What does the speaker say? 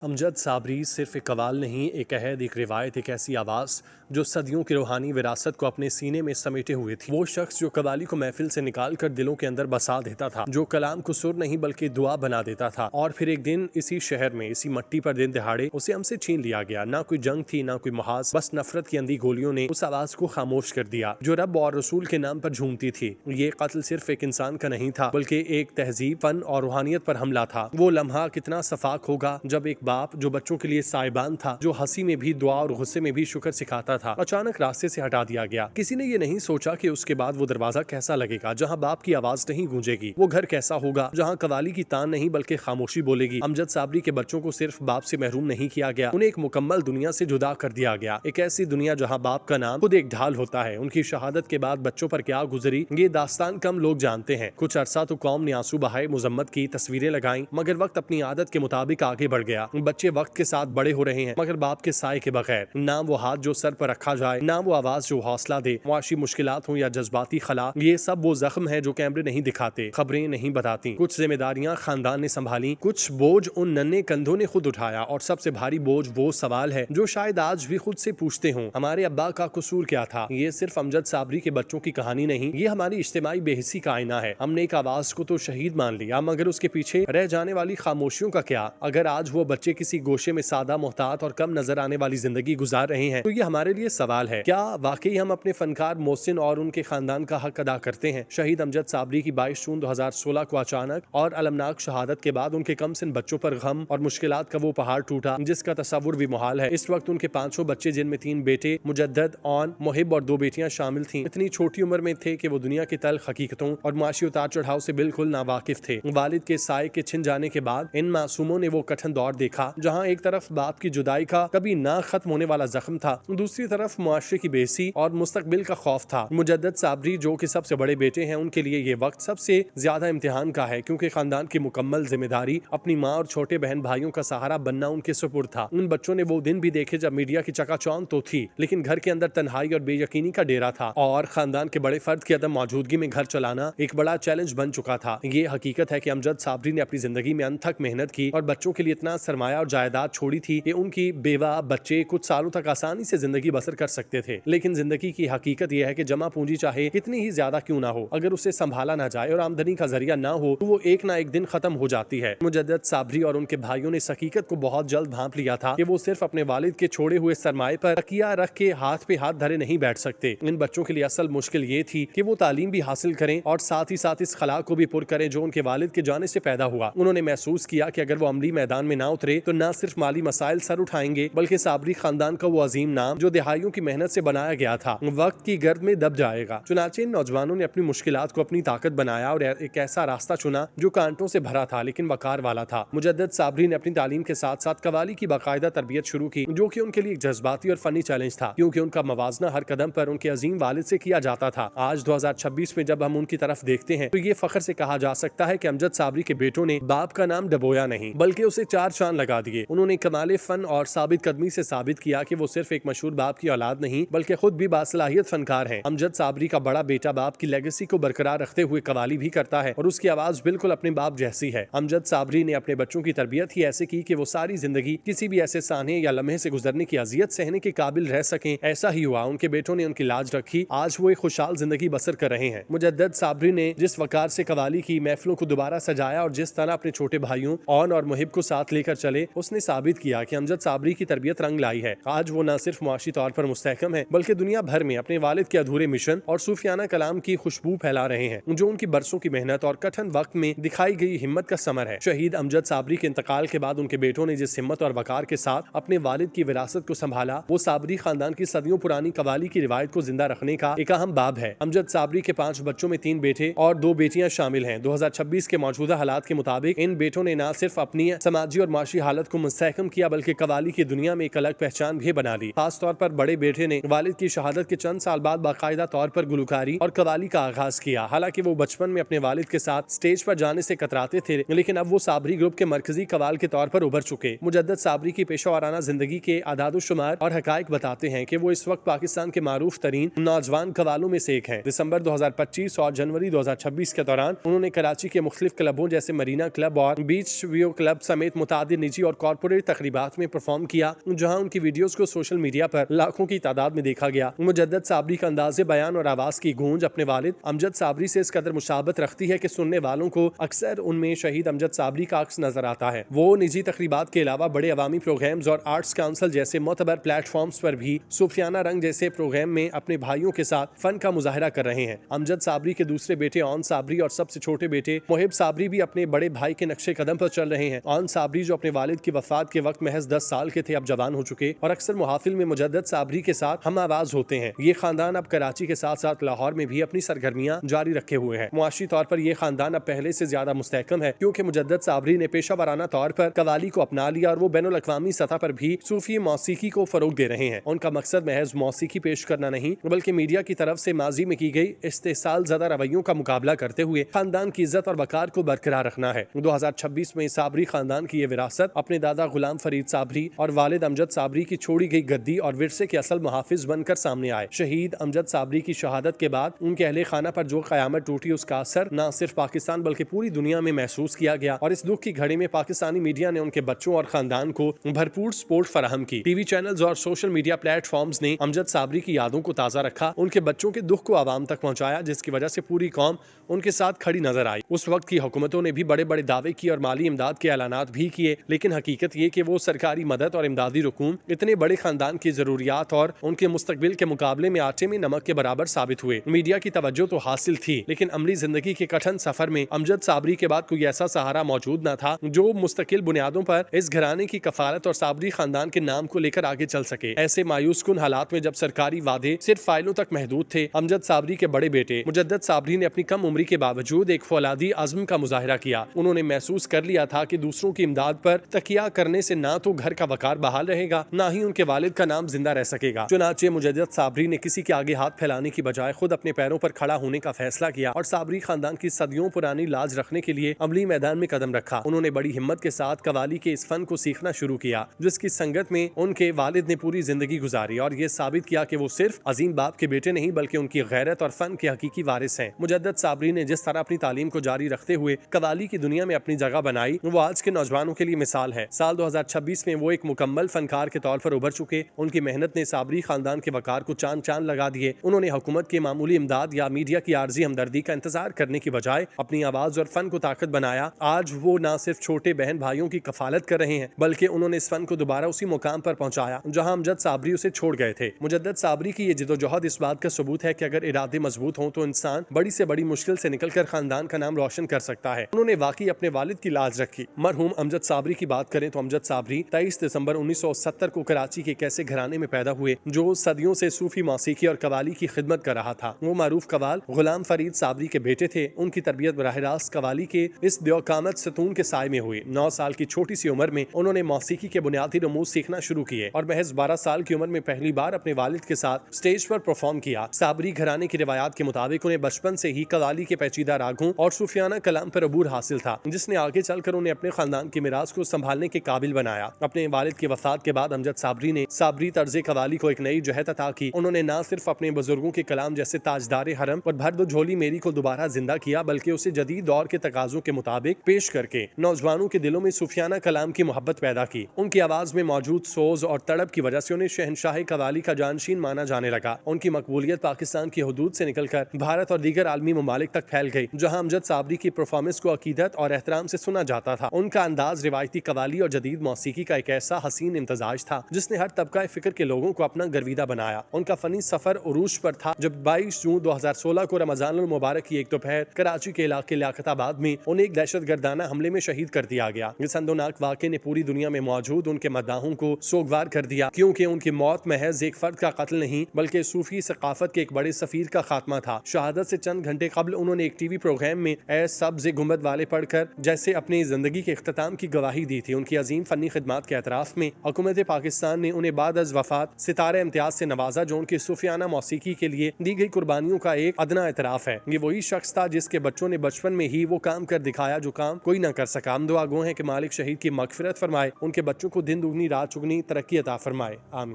अमजद साबरी सिर्फ एक कवाल नहीं, एक अहद, एक रिवायत, एक ऐसी आवाज़ जो सदियों की रूहानी विरासत को अपने सीने में समेटे हुए थी। वो शख्स जो कवाली को महफिल से निकाल कर दिलों के अंदर बसा देता था, जो कलाम को सुर नहीं बल्कि दुआ बना देता था। और फिर एक दिन इसी शहर में, इसी मट्टी पर दिन दिहाड़े उसे हमसे छीन लिया गया। ना कोई जंग थी, ना कोई मुहाज, बस नफरत की अंधी गोलियों ने उस आवाज़ को खामोश कर दिया जो रब और रसूल के नाम पर झूमती थी। ये कत्ल सिर्फ एक इंसान का नहीं था, बल्कि एक तहजीब, फन और रूहानियत पर हमला था। वो लम्हा कितना सफाक होगा जब एक बाप जो बच्चों के लिए साहिबान था, जो हंसी में भी दुआ और गुस्से में भी शुक्र सिखाता था, अचानक रास्ते से हटा दिया गया। किसी ने ये नहीं सोचा कि उसके बाद वो दरवाजा कैसा लगेगा जहाँ बाप की आवाज नहीं गूंजेगी। वो घर कैसा होगा जहाँ कवाली की तान नहीं बल्कि खामोशी बोलेगी। अमजद साबरी के बच्चों को सिर्फ बाप से महरूम नहीं किया गया, उन्हें एक मुकम्मल दुनिया से जुदा कर दिया गया। एक ऐसी दुनिया जहाँ बाप का नाम खुद एक ढाल होता है। उनकी शहादत के बाद बच्चों पर क्या गुजरी ये दास्तान कम लोग जानते हैं। कुछ अरसा तो कौम ने आंसू बहाए, मुजम्मत की, तस्वीरें लगाई, मगर वक्त अपनी आदत के मुताबिक आगे बढ़ गया। बच्चे वक्त के साथ बड़े हो रहे हैं, मगर बाप के साए के बगैर। ना वो हाथ जो सर पर रखा जाए, ना वो आवाज जो हौसला दे। मुआशी मुश्किलात हो या जज्बाती खला, ये सब वो जख्म है जो कैमरे नहीं दिखाते, खबरें नहीं बताती। कुछ जिम्मेदारियां खानदान ने संभाली, कुछ बोझ उन नन्हे कंधों ने खुद उठाया, और सबसे भारी बोझ वो सवाल है जो शायद आज भी खुद से पूछते हों, हमारे अब्बा का कसूर क्या था। ये सिर्फ अमजद साबरी के बच्चों की कहानी नहीं, ये हमारी इज्तिमाई बेहिसी का आईना है। हमने एक आवाज को तो शहीद मान लिया, मगर उसके पीछे रह जाने वाली खामोशियों का क्या। अगर आज वो बच्चे किसी गोशे में सादा, मोहतात और कम नजर आने वाली जिंदगी गुजार रहे हैं, तो ये हमारे लिए सवाल है, क्या वाकई हम अपने फनकार मोहसिन और उनके खानदान का हक अदा करते हैं। शहीद अमजद साबरी की 22 जून 2016 को अचानक और अलमनाक शहादत के बाद उनके कमसिन बच्चों पर गम और मुश्किलात का वो पहाड़ टूटा जिसका तस्वुर भी मुहाल है। इस वक्त उनके 5 बच्चे, जिनमें 3 बेटे मुजद्दद, ऑन, मुहिब और 2 बेटियां शामिल थीं, इतनी छोटी उम्र में थे कि वो दुनिया की तल्ख हकीकतों और माशी उतार चढ़ाव से बिल्कुल नावाकिफ थे। वालिद के साए के छिन जाने के बाद इन मासूमों ने वो कठिन दौर देखा जहाँ एक तरफ बाप की जुदाई का कभी ना खत्म होने वाला जख्म था, दूसरी तरफ मुआशरे की बेसी और मुस्तकबिल का खौफ था। मुजद्दद साबरी जो कि सबसे बड़े बेटे हैं, उनके लिए ये वक्त सबसे ज्यादा इम्तिहान का है, क्योंकि खानदान की मुकम्मल जिम्मेदारी अपनी माँ और छोटे बहन भाइयों का सहारा बनना उनके सुपुर्द था। उन बच्चों ने वो दिन भी देखे जब मीडिया की चकाचौंध तो थी, लेकिन घर के अंदर तन्हाई और बेयकीनी का डेरा था, और खानदान के बड़े फर्द की अदम मौजूदगी में घर चलाना एक बड़ा चैलेंज बन चुका था। ये हकीकत है कि अमजद साबरी ने अपनी जिंदगी में अनथक मेहनत की और बच्चों के लिए इतना सरमाया और जायदाद छोड़ी थी कि उनकी बेवा बच्चे कुछ सालों तक आसानी से जिंदगी बसर कर सकते थे। लेकिन जिंदगी की हकीकत यह है कि जमा पूंजी चाहे कितनी ही ज्यादा क्यों ना हो, अगर उसे संभाला ना जाए और आमदनी का जरिया ना हो, तो वो एक ना एक दिन खत्म हो जाती है। मुजद्दद साबरी और उनके भाइयों ने इस हकीकत को बहुत जल्द भांप लिया था कि वो सिर्फ अपने वालिद के छोड़े हुए सरमाए पर तकिया रख के हाथ पे हाथ धरे नहीं बैठ सकते। इन बच्चों के लिए असल मुश्किल ये थी कि वो तालीम भी हासिल करें और साथ ही साथ इस खला को भी पुर करें जो उनके वालिद के जाने से पैदा हुआ। उन्होंने महसूस किया कि अगर वो अमली मैदान में ना उतरे तो न सिर्फ माली मसाइल सर उठाएंगे, बल्कि साबरी खानदान का वो अजीम नाम जो दिहाइयों की मेहनत से बनाया गया था, वक्त की गर्द में दब जाएगा। चुनाचे इन नौजवानों ने अपनी मुश्किलात को अपनी ताकत बनाया और एक ऐसा रास्ता चुना जो कांटों से भरा था लेकिन वकार वाला था। मुजद्दद साबरी ने अपनी तालीम के साथ साथ कवाली की बाकायदा तरबियत शुरू की, जो कि उनके लिए एक जज्बाती और फनी चैलेंज था, क्योंकि उनका मवाजना हर कदम पर उनके अजीम वालिद से किया जाता था। आज 2026 में जब हम उनकी तरफ देखते हैं तो ये फख्र से कहा जा सकता है कि अमजद साबरी के बेटों ने बाप का नाम डबोया नहीं, बल्कि उसे 4 चांद लगा दिए। उन्होंने कमाले फन और साबित कदमी से साबित किया कि वो सिर्फ एक मशहूर बाप की औलाद नहीं, बल्कि खुद भी बासलाहियत फनकार हैं। अमजद साबरी का बड़ा बेटा बाप की लेगेसी को बरकरार रखते हुए कवाली भी करता है और उसकी आवाज बिल्कुल अपने बाप जैसी है। अमजद साबरी ने अपने बच्चों की तरबियत ही ऐसे की कि वो सारी जिंदगी किसी भी ऐसे साने या लम्हे से गुजरने की अजियत सहने के काबिल रह सकें। ऐसा ही हुआ, उनके बेटों ने उनकी लाज रखी, आज वो एक खुशहाल जिंदगी बसर कर रहे हैं। मुजद्दद साबरी ने जिस वकार से कवाली की महफिलों को दोबारा सजाया और जिस तरह अपने छोटे भाइयों ऑन और मुहिब को साथ लेकर चले, उसने साबित किया कि अमजद साबरी की तरबियत रंग लाई है। आज वो न सिर्फ मुआशी तौर पर मुस्तहकम है, बल्कि दुनिया भर में अपने वालिद के अधूरे मिशन और सूफियाना कलाम की खुशबू फैला रहे हैं, जो उनकी बरसों की मेहनत और कठिन वक्त में दिखाई गई हिम्मत का समर है। शहीद अमजद साबरी के इंतकाल के बाद उनके बेटों ने जिस हिम्मत और वकार के साथ अपने वालिद की विरासत को संभाला, वो साबरी खानदान की सदियों पुरानी कवाली की रिवायत को जिंदा रखने का एक अहम बाब है। अमजद साबरी के 5 बच्चों में 3 बेटे और 2 बेटियां शामिल हैं। 2026 के मौजूदा हालात के मुताबिक इन बेटों ने न सिर्फ अपनी समाजी और माशी हालत को मुस्तहकम किया, बल्कि कवाली की दुनिया में एक अलग पहचान भी बना ली। खास तौर पर बड़े बेटे ने वालिद की शहादत के चंद साल बाद बाकायदा तौर पर गुलकारी और कवाली का आगाज किया। हालांकि वो बचपन में अपने वालिद के साथ स्टेज पर जाने से कतराते थे, लेकिन अब वो साबरी ग्रुप के मरकजी कवाल के तौर पर उभर चुके। मुजद्दद साबरी की पेशा वाराना जिंदगी के आदादुशुमार और हकायक बताते हैं कि वो इस वक्त पाकिस्तान के मारूफ तरीन नौजवान कवालों में से एक हैं। दिसंबर 2025 और जनवरी 2026 के दौरान उन्होंने कराची के मुख्तलिफ क्लबों जैसे मरीना क्लब और बीच व्यू क्लब समेत मुतादिद निजी और कॉर्पोरेट तकरीबात में परफॉर्म किया, जहां उनकी वीडियोस को सोशल मीडिया पर लाखों की तादाद में देखा गया। मुजद्दद साबरी का अंदाज़े बयान और आवाज की गूंज अपने वालिद अमजद साबरी से इस कदर मुशाबत रखती है कि सुनने वालों को अक्सर उनमें शहीद अमजद साबरी का अक्स नजर आता है। वो निजी तकरीबात के अलावा बड़े अवामी प्रोग्राम्स और आर्ट्स काउंसिल जैसे मोतबर प्लेटफॉर्म्स पर भी सूफियाना रंग जैसे प्रोग्राम में अपने भाइयों के साथ फन का मुजाहरा कर रहे हैं। अमजद साबरी के दूसरे बेटे ऑन साबरी और सबसे छोटे बेटे मोहिब साबरी भी अपने बड़े भाई के नक्शे कदम पर चल रहे हैं। ऑन साबरी जो अपने वालिद की वफात के वक्त महज 10 साल के थे, अब जवान हो चुके और अक्सर मुहाफिल में मुजद्दद साबरी के साथ हम आवाज होते हैं। ये खानदान अब कराची के साथ साथ लाहौर में भी अपनी सरगर्मियां जारी रखे हुए है। मुआशी तौर पर यह खानदान अब पहले से ज्यादा मुस्तहकम है, क्योंकि मुजद्दद साबरी ने पेशा वराना तौर पर कवाली को अपना लिया और वो बैनुल अक़वामी सतह पर भी सूफी मौसीकी को फरोग दे रहे हैं। उनका मकसद महज मौसीकी पेश करना नहीं, बल्कि मीडिया की तरफ से माजी में की गई इस्तेसाल ज़दा रवैयों का मुकाबला करते हुए खानदान की इज्जत और वकार को बरकरार रखना है। 2026 में साबरी खानदान की ये विरासत अपने दादा गुलाम फरीद साबरी और वालिद अमजद साबरी की छोड़ी गई गद्दी और विरसे के असल मुहाफिज बनकर सामने आए। शहीद अमजद साबरी की शहादत के बाद उनके अहले खाना पर जो क़यामत टूटी, उसका असर न सिर्फ पाकिस्तान बल्कि पूरी दुनिया में महसूस किया गया और इस दुख की घड़ी में पाकिस्तानी मीडिया ने उनके बच्चों और खानदान को भरपूर सपोर्ट फराहम की। टीवी चैनल्स और सोशल मीडिया प्लेटफॉर्म्स ने अमजद साबरी की यादों को ताज़ा रखा, उनके बच्चों के दुख को आवाम तक पहुँचाया, जिसकी वजह से पूरी कौम उनके साथ खड़ी नजर आई। उस वक्त की हुकूमतों ने भी बड़े बड़े दावे किए और माली इमदाद के ऐलानात भी किए, लेकिन हकीकत ये कि वो सरकारी मदद और इमदादी रकूम इतने बड़े खानदान की जरूरियात और उनके मुस्तकबिल के मुकाबले में आटे में नमक के बराबर साबित हुए। मीडिया की तवज्जो तो हासिल थी, लेकिन अमली जिंदगी के कठिन सफर में अमजद साबरी के बाद कोई ऐसा सहारा मौजूद न था जो मुस्तकिल बुनियादों पर इस घराने की कफालत और साबरी खानदान के नाम को लेकर आगे चल सके। ऐसे मायूस कुन हालात में जब सरकारी वादे सिर्फ फाइलों तक महदूद थे, अमजद साबरी के बड़े बेटे मुजद्दद साबरी ने अपनी कम उम्री के बावजूद एक फौलादी अज़्म का मुजाहिरा किया। उन्होंने महसूस कर लिया था कि दूसरों की इमदाद पर तकिया करने से ना तो घर का वकार बहाल रहेगा, ना ही उनके वालिद का नाम जिंदा रह सकेगा। चुनाचे मुजद्दद साबरी ने किसी के आगे हाथ फैलाने की बजाय खुद अपने पैरों पर खड़ा होने का फैसला किया और साबरी खानदान की सदियों पुरानी लाज रखने के लिए अमली मैदान में कदम रखा। उन्होंने बड़ी हिम्मत के साथ कवाली के इस फन को सीखना शुरू किया, जिसकी संगत में उनके वालिद ने पूरी जिंदगी गुजारी और ये साबित किया कि वो सिर्फ अजीम बाप के बेटे नहीं बल्कि उनकी गैरत और फन के हकीकी वारिस हैं। मुजद्दद साबरी ने जिस तरह अपनी तालीम को जारी रखते हुए कवाली की दुनिया में अपनी जगह बनाई, वो आज के नौजवानों के लिए मिसाल है। साल 2026 में वो एक मुकम्मल फनकार के तौर पर उभर चुके। उनकी मेहनत ने साबरी खानदान के वकार को चांद चांद लगा दिए। उन्होंने हुकूमत के मामूली इमदाद या मीडिया की आर्जी हमदर्दी का इंतजार करने की बजाय अपनी आवाज और फन को ताकत बनाया। आज वो न सिर्फ छोटे बहन भाइयों की कफालत कर रहे हैं, बल्कि उन्होंने इस फन को दोबारा उसी मुकाम पर पहुंचाया जहां अमजद साबरी उसे छोड़ गए थे। मुजद्दद साबरी की ये जिदोजहद इस बात का सबूत है कि अगर इरादे मजबूत हों तो इंसान बड़ी से बड़ी मुश्किल से निकलकर खानदान का नाम रोशन कर सकता है। उन्होंने वाकई अपने वालिद की लाज रखी। मरहूम अमजद साबरी की बात करें तो अमजद साबरी 23 दिसंबर 1970 को कराची के एक ऐसे घराने में पैदा हुए जो सदियों से सूफी मौसीकी और कवाली की खिदमत कर रहा था। वो मारूफ कवाल गुलाम फरीद साबरी के बेटे थे। उनकी तरबियत बराह रास्त कवाली के इस दियोकामत सतून के साय में हुई। 9 साल की छोटी सी उम्र में उन्होंने मौसीकी के बुनियादी रमूज सीखना शुरू किए और महज 12 साल की उम्र में पहली बार अपने वालिद के साथ स्टेज पर परफॉर्म किया। साबरी घराने की रिवायात के मुताबिक उन्हें बचपन से ही कवाली के पेचीदा रागों और सूफियाना कलाम पर अबूर हासिल था, जिसने आगे चलकर उन्हें अपने खानदान की मिरास को संभालने के काबिल बनाया। अपने वालिद की वफात के बाद अमजद साबरी ने साबरी तर्ज कवाली को एक नई जहत अता की। उन्होंने न सिर्फ अपने बुजुर्गों के कलाम जैसे ताजदारे हरम और भर दो झोली मेरी को दोबारा जिंदा किया, बल्कि उसे जदीद दौर के तकाजों के मुताबिक पेश करके नौजवानों के दिलों में सूफियाना कलाम की मोहब्बत पैदा की। उनकी आवाज में मौजूद सोज और तड़प की वजह से उन्हें शहनशाह कवाली का जानशीन माना जाने लगा। उनकी मकबूलियत पाकिस्तान की हदूद से निकलकर भारत और दीगर आलमी ममालिक तक फैल गई, जहां अमजद साबरी की परफॉर्मेंस को अकीदत और एहतराम से सुना जाता था। उनका अंदाज रिवायती कवाली और जदीद मौसीकी का एक ऐसा हसीन इम्तजाज था जिसने हर तबका फिक्र के लोगों को अपना गर्विदा बनाया। उनका फनी सफर उरूज पर था जब 22 जून 2016 को रमजानुल मुबारक की एक दोपहर कराची के इलाके लियाकताबाद में उन्हें एक दहशतगर्दाना हमले में शहीद कर दिया गया। इस अंदोनाक वाक़े ने पूरी दुनिया में मौजूद उनके मद्दाहों को सोगवार कर दिया, क्योंकि उनकी मौत महज एक फर्द का कत्ल नहीं बल्कि सूफी सकाफत के एक बड़े सफीर का खात्मा था। शहादत से चंद घंटे कबल उन्होंने एक टीवी प्रोग्राम में ए सब्ज़ गुंबद वाले पढ़कर जैसे अपनी जिंदगी के इख्तिताम की गवाही दी थी। उनकी अजीम फनी खिदमात के एतराफ में हुकूमत पाकिस्तान ने उन्हें बाद अज़ वफात सितारे इम्तियाज से नवाजा, जो उनकी सूफियाना मौसीकी के लिए दी गई कुर्बानियों का एक अदना एतराफ है। ये वही शख्स था जिसके बच्चों ने बचपन में ही वो काम कर दिखाया जो काम कोई न कर सका। हम दुआ गो हैं कि मालिक शहीद की मगफिरत फरमाए, उनके बच्चों को दिन दुगनी रात चुगनी तरक्की अता फरमाए। आमीन।